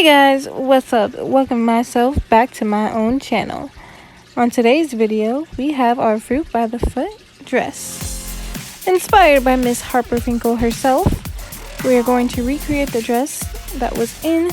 Hey guys, what's up? Welcome myself back to my own channel. On today's video, we have our fruit by the foot dress. Inspired by Miss Harper Finkle herself, we are going to recreate the dress that was in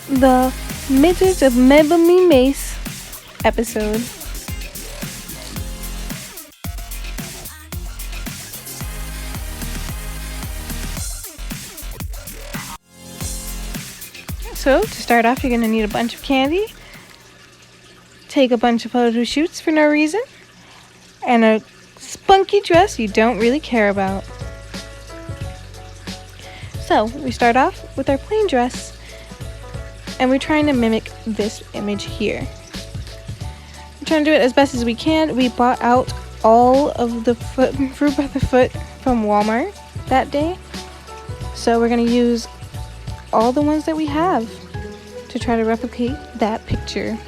the Mizards of Maverly Mace episode. So, to start off, you're going to need a bunch of candy, take a bunch of photo shoots for no reason, and a spunky dress you don't really care about. So, we start off with our plain dress, and we're trying to mimic this image here. We're trying to do it as best as we can. We bought out all of the fruit by the foot from Walmart that day, so we're going to use all the ones that we have to try to replicate that picture.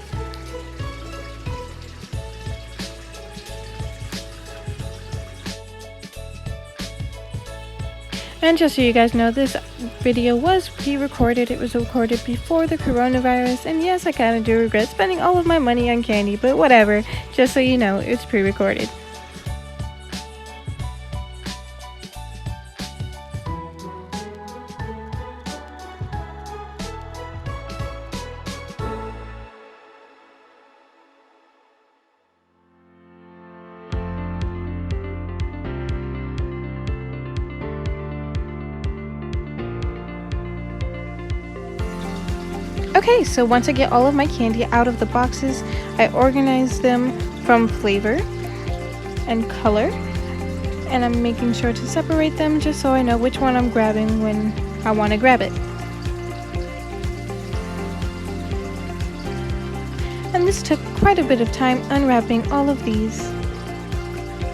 And just so you guys know, this video was pre-recorded. It was recorded before the coronavirus, and yes, I kind of do regret spending all of my money on candy, but whatever, just so you know, it's pre-recorded. Okay, so once I get all of my candy out of the boxes, I organize them from flavor and color, and I'm making sure to separate them just so I know which one I'm grabbing when I want to grab it. And this took quite a bit of time unwrapping all of these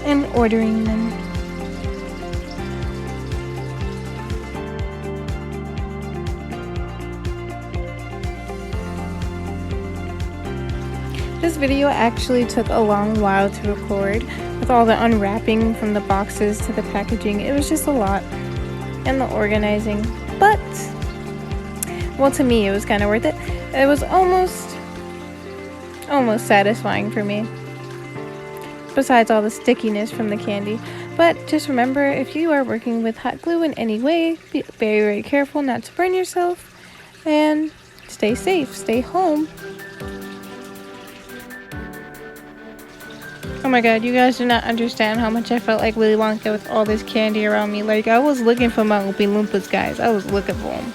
and ordering them. This video actually took a long while to record, with all the unwrapping from the boxes to the packaging. It was just a lot, and the organizing, but well, to me it was kind of worth it. It was almost satisfying for me, besides all the stickiness from the candy. But just remember, if you are working with hot glue in any way, be very careful not to burn yourself, and stay safe, stay home. Oh my god, you guys do not understand how much I felt like Willy Wonka with all this candy around me. Like, I was looking for my Oompa Loompas, guys. I was looking for them.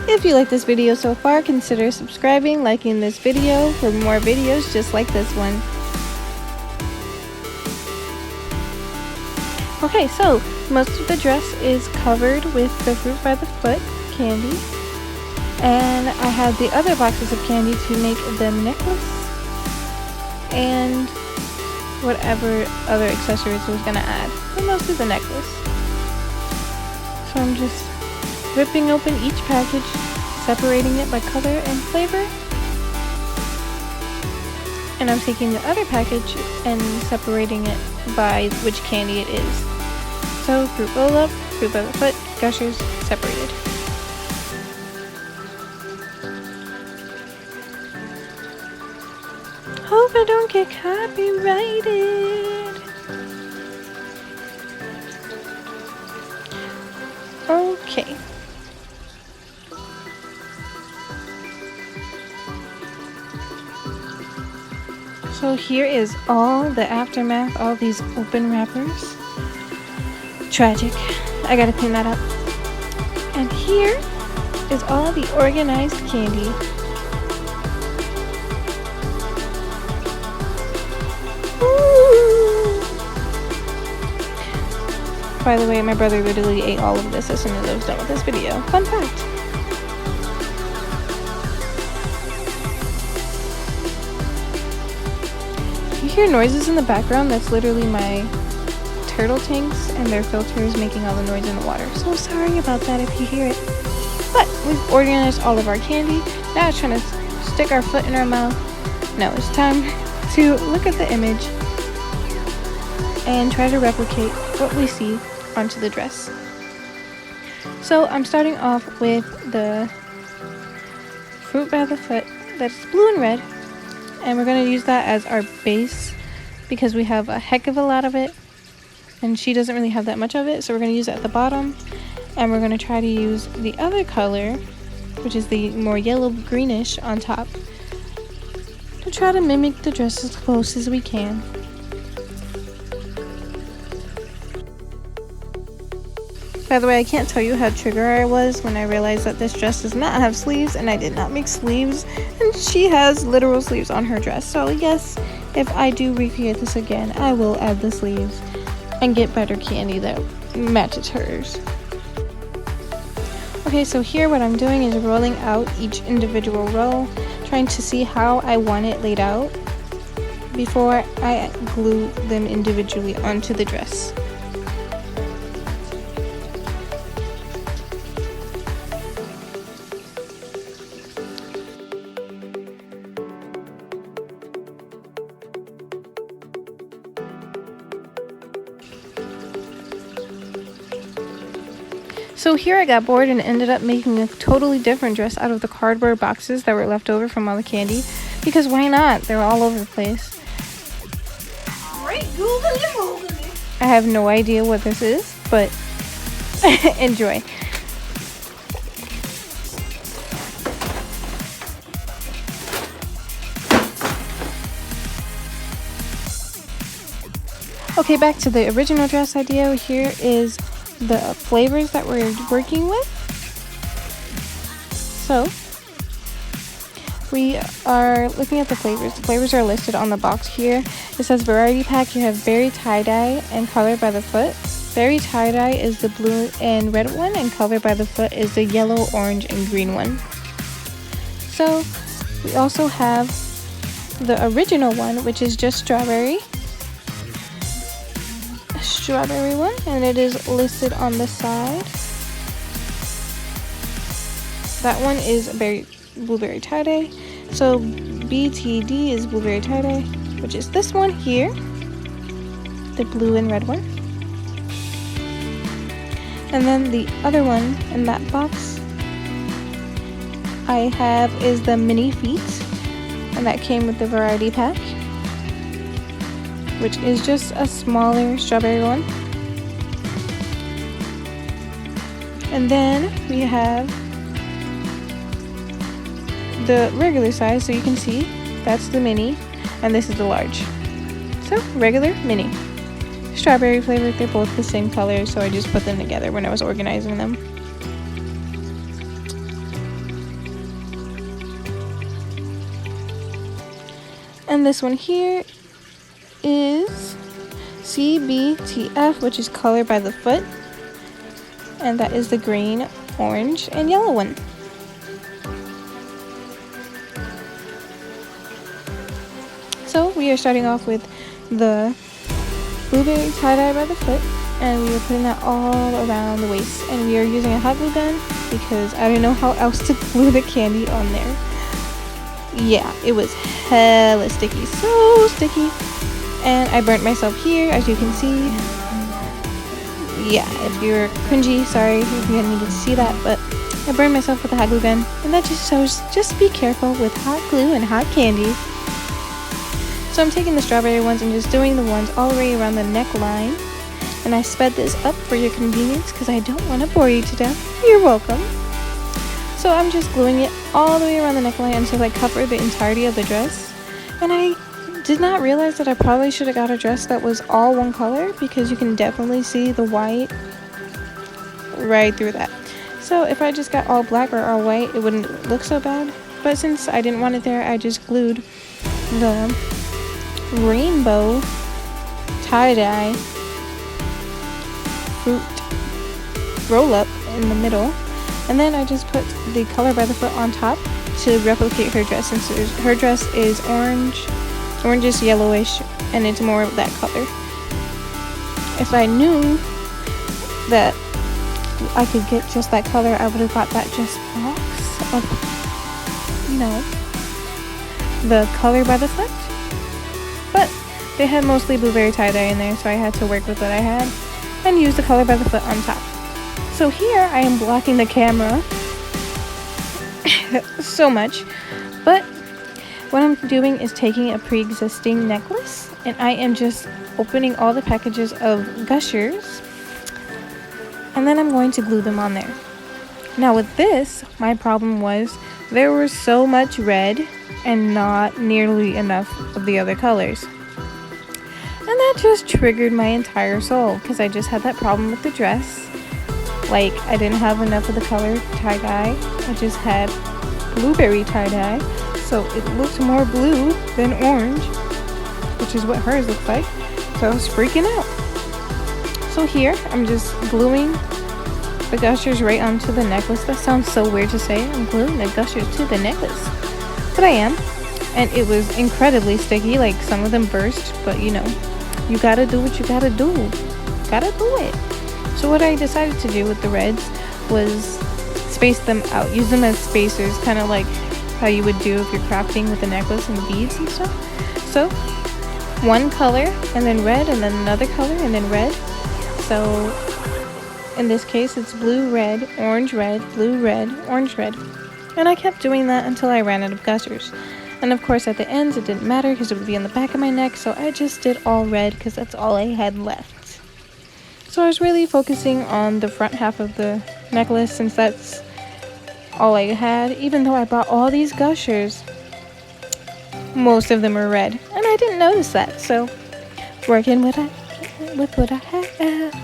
If you like this video so far, consider subscribing, liking this video for more videos just like this one. Okay, so most of the dress is covered with the fruit by the foot candy, and I had the other boxes of candy to make the necklace and whatever other accessories I was gonna add, but mostly the necklace. So I'm just ripping open each package, separating it by color and flavor, and I'm taking the other package and separating it by which candy it is. So fruit roll up, fruit by the foot, gushers, separated. Hope I don't get copyrighted. Okay. So here is all the aftermath, all these open wrappers. Tragic. I gotta clean that up. And here is all the organized candy. Ooh. By the way, my brother literally ate all of this as soon as I was done with this video. Fun fact. You hear noises in the background? That's literally my turtle tanks and their filters making all the noise in the water. So sorry about that if you hear it. But we've organized all of our candy. Now it's trying to stick our foot in our mouth. Now it's time to look at the image and try to replicate what we see onto the dress. So I'm starting off with the fruit by the foot that's blue and red, and we're going to use that as our base because we have a heck of a lot of it and she doesn't really have that much of it, so we're going to use it at the bottom. And we're going to try to use the other color, which is the more yellow greenish, on top to try to mimic the dress as close as we can. By the way, I can't tell you how triggered I was when I realized that this dress does not have sleeves and I did not make sleeves, and she has literal sleeves on her dress. So yes, if I do recreate this again, I will add the sleeves and get better candy that matches hers. Okay, so here what I'm doing is rolling out each individual row, trying to see how I want it laid out before I glue them individually onto the dress. So here I got bored and ended up making a totally different dress out of the cardboard boxes that were left over from all the candy. Because why not? They're all over the place. I have no idea what this is, but enjoy. Okay, back to the original dress idea. Here is the flavors that we're working with. So we are looking at the flavors. The flavors are listed on the box here. It says variety pack. You have berry tie-dye and color by the foot. Berry tie-dye is the blue and red one, and color by the foot is the yellow, orange, and green one. So we also have the original one, which is just strawberry one, and it is listed on the side. That one is blueberry tie-dye. So BTD is blueberry tie-dye, which is this one here, the blue and red one. And then the other one in that box I have is the mini feet, and that came with the variety pack, which is just a smaller strawberry one. And then we have the regular size, so you can see that's the mini and this is the large. So regular, mini, strawberry flavored. They're both the same color, so I just put them together when I was organizing them. And this one here is CBTF, which is color by the foot, and that is the green, orange, and yellow one. So we are starting off with the blueberry tie-dye by the foot, and we are putting that all around the waist, and we are using a hot glue gun because I don't know how else to glue the candy on there. Yeah, it was hella sticky, so sticky. And I burnt myself here, as you can see. Yeah, if you're cringy, sorry if you didn't need to see that, but I burned myself with a hot glue gun. And that just shows, just be careful with hot glue and hot candy. So I'm taking the strawberry ones and just doing the ones all the way around the neckline. And I sped this up for your convenience because I don't want to bore you to death. You're welcome. So I'm just gluing it all the way around the neckline until I cover the entirety of the dress. And I did not realize that I probably should have got a dress that was all one color, because you can definitely see the white right through that. So if I just got all black or all white, it wouldn't look so bad. But since I didn't want it there, I just glued the rainbow tie-dye fruit roll up in the middle, and then I just put the color by the foot on top to replicate her dress, since her dress is orangish yellowish, and it's more of that color. If I knew that I could get just that color, I would have got that just box of, you know, the color by the foot. But they had mostly blueberry tie-dye in there, so I had to work with what I had and use the color by the foot on top. So here I am blocking the camera so much, but what I'm doing is taking a pre-existing necklace, and I am just opening all the packages of gushers, and then I'm going to glue them on there. Now with this, my problem was there was so much red and not nearly enough of the other colors. And that just triggered my entire soul, because I just had that problem with the dress. Like, I didn't have enough of the color tie-dye. I just had blueberry tie-dye, so it looked more blue than orange, which is what hers looks like. So I was freaking out. So here, I'm just gluing the gushers right onto the necklace. That sounds so weird to say. I'm gluing the gushers to the necklace. But I am. And it was incredibly sticky. Like, some of them burst, but you know, you gotta do what you gotta do. Gotta do it. So what I decided to do with the reds was space them out. Use them as spacers, kind of like how you would do if you're crafting with a necklace and beads and stuff. So one color, and then red, and then another color, and then red. So in this case, it's blue, red, orange, red, blue, red, orange, red. And I kept doing that until I ran out of gushers. And of course at the ends it didn't matter because it would be on the back of my neck, so I just did all red because that's all I had left. So I was really focusing on the front half of the necklace, since that's all I had. Even though I bought all these gushers, most of them are red, and I didn't notice that. So working with what I have.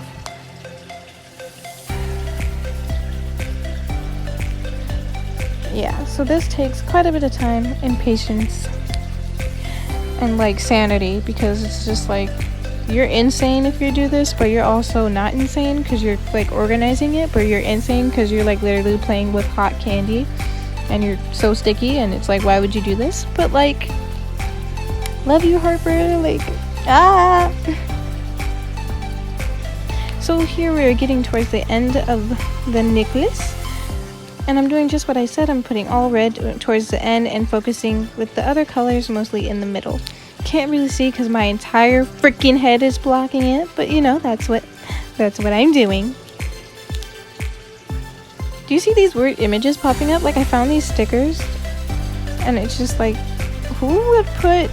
Yeah, so this takes quite a bit of time and patience and like sanity, because it's just like, you're insane if you do this, but you're also not insane because you're like organizing it, but you're insane because you're like literally playing with hot candy and you're so sticky, and it's like, why would you do this? But like, love you, Harper. Like, So here we're getting towards the end of the necklace, and I'm doing just what I said. I'm putting all red towards the end and focusing with the other colors mostly in the middle. Can't really see because my entire freaking head is blocking it, but you know, that's what I'm doing. Do you see these weird images popping up? Like, I found these stickers, and it's just like, who would put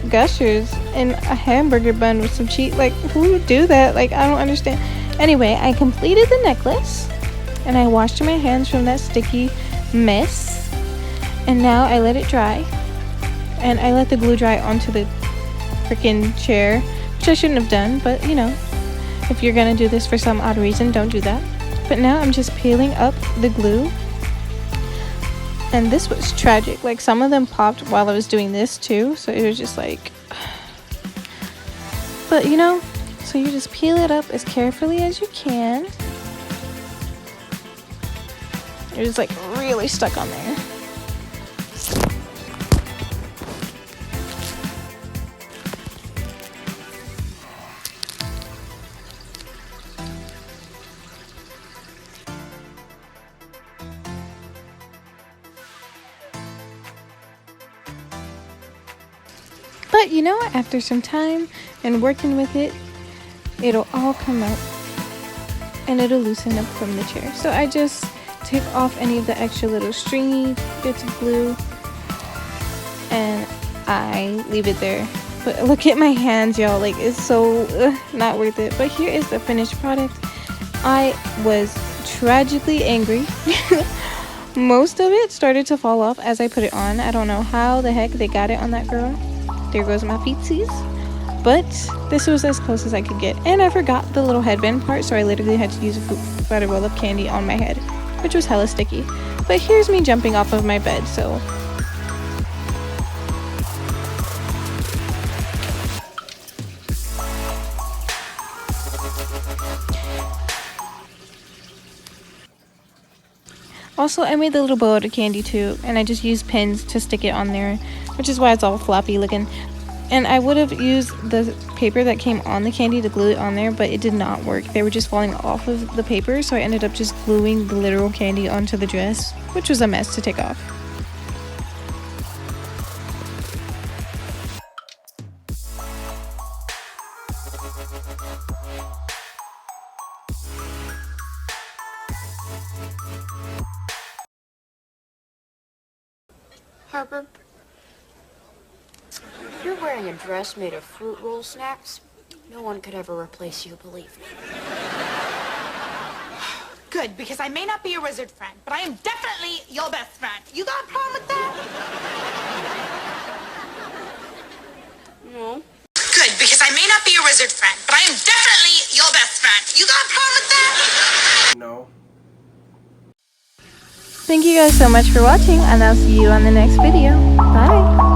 gushers in a hamburger bun with some cheese? Like, who would do that? Like, I don't understand. Anyway, I completed the necklace, and I washed my hands from that sticky mess, and now I let it dry. And I let the glue dry onto the freaking chair, which I shouldn't have done, but you know, if you're gonna do this for some odd reason, don't do that. But now I'm just peeling up the glue, and this was tragic. Like, some of them popped while I was doing this too, so it was just like, but you know, so you just peel it up as carefully as you can. It was like really stuck on there. But you know, after some time and working with it, it'll all come up and it'll loosen up from the chair. So I just take off any of the extra little stringy bits of glue and I leave it there. But look at my hands, y'all. Like, it's so not worth it. But here is the finished product. I was tragically angry. Most of it started to fall off as I put it on. I don't know how the heck they got it on that girl. there goes my feetsies. But this was as close as I could get. And I forgot the little headband part, so I literally had to use a fruit fighter roll of candy on my head, which was hella sticky. But here's me jumping off of my bed, so... Also, I made the little bow out of candy too, and I just used pins to stick it on there, which is why it's all floppy looking. And I would have used the paper that came on the candy to glue it on there, but it did not work. They were just falling off of the paper, so I ended up just gluing the literal candy onto the dress, which was a mess to take off. Harper, if you're wearing a dress made of fruit roll snacks, no one could ever replace you, believe me. Good, because I may not be your wizard friend, but I am definitely your best friend. You got a problem with that? No. Good, because I may not be your wizard friend, but I am definitely your best friend. You got a problem with that? No. Thank you guys so much for watching, and I'll see you on the next video. Bye!